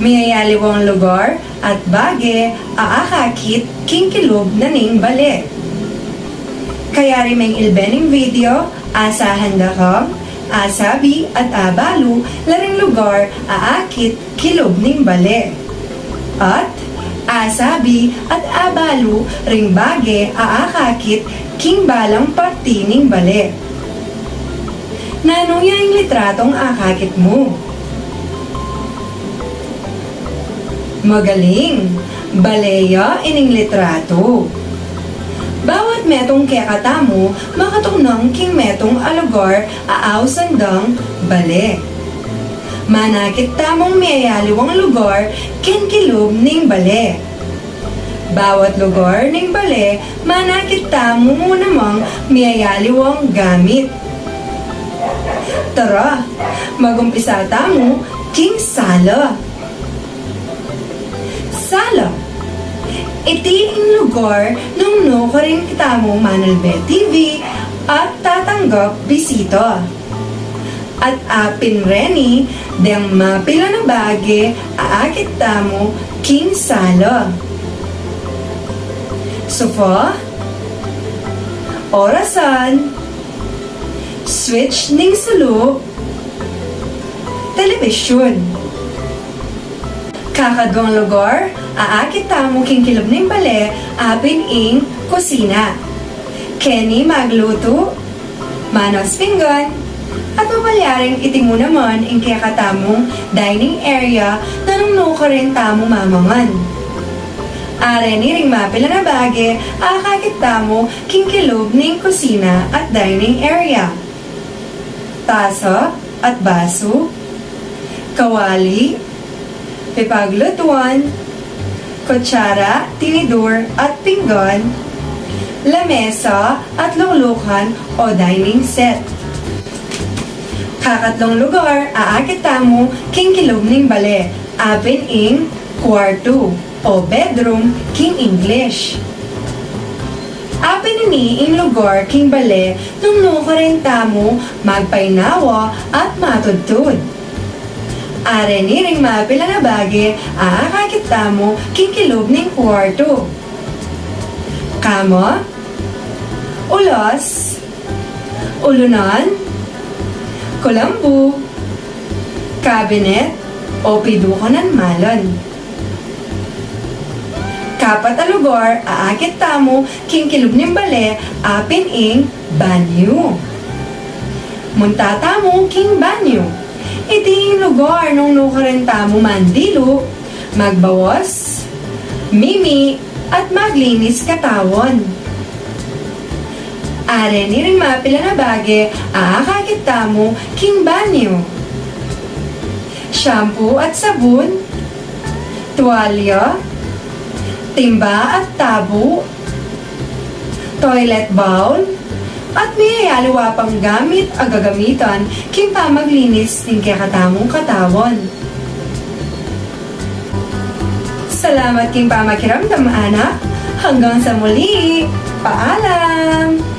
Miyayaliwang lugar at bage aakakit kingkilob na ning bale. Kaya rin may ilbening video, asahan da kang, asabi at abalu laring lugar aakit kilob ning bale. At asabi at abalu ring bage aakakit king balang parti ning bale. Nanong yung litratong akakit mo? Magaling! Baleya ining litrato. Bawat metong kekata mo, makatunang king metong alugar aaw sandang bale. Manakit tamong miyayaliwang lugar, kinkilob ning bale. Bawat lugar ning bale, manakit tamo mo namang miyayaliwang gamit. Tara, magumpisa tamo king sala. Sala. Iti ang lugar nung no ka rin kita mo Manalbe TV at tatanggap bisita. At apin reni, deng mapila na bage, aakit tamo king sala. Sofa, orasan, switch ning salo, telebisyon. Kakadwang lugar, aakit tamo king kilob ning bale, apin ing kusina. Kenny magluto, manos pinggan, at mabalyaring iting mo naman ing kakatamong dining area na nung ka rin tamo mamangan. Are ni ring mapila na bage, aakit tamo king kilob ning kusina at dining area. Tasa at baso, kawali, pipaglutuan, kutsara, tinidor at pinggan, lamesa at luklukan o dining set. Kakatlong lugar, aakit tamo king kilog ning bale, apin ing kwarto o bedroom king English. Apin ni ing lugar king bale nung nukarin tamo magpainawa at matudtud. Are ni ring mapila na bage, aakakit tamo king kilob ning kwarto. Kama, ulas, ulunan, kulambu, cabinet, o pidukanan malon. Kapat a lugar, aakit tamo king kilob ning bale, apin ing banyo. Munta tamo king banyo. Iti lugar nung nukarenta mo mandilo, magbawas, mimi, at maglinis katawan. Are ni ring mapila na bage, aakakit tamo king banyo. Shampoo at sabon, tuwalya, timba at tabo, toilet bowl, at may aliwa pang gamit agagamitan king pamaglinis ng kakatamong katawan. Salamat king pamakiramdam anak. Hanggang sa muli. Paalam!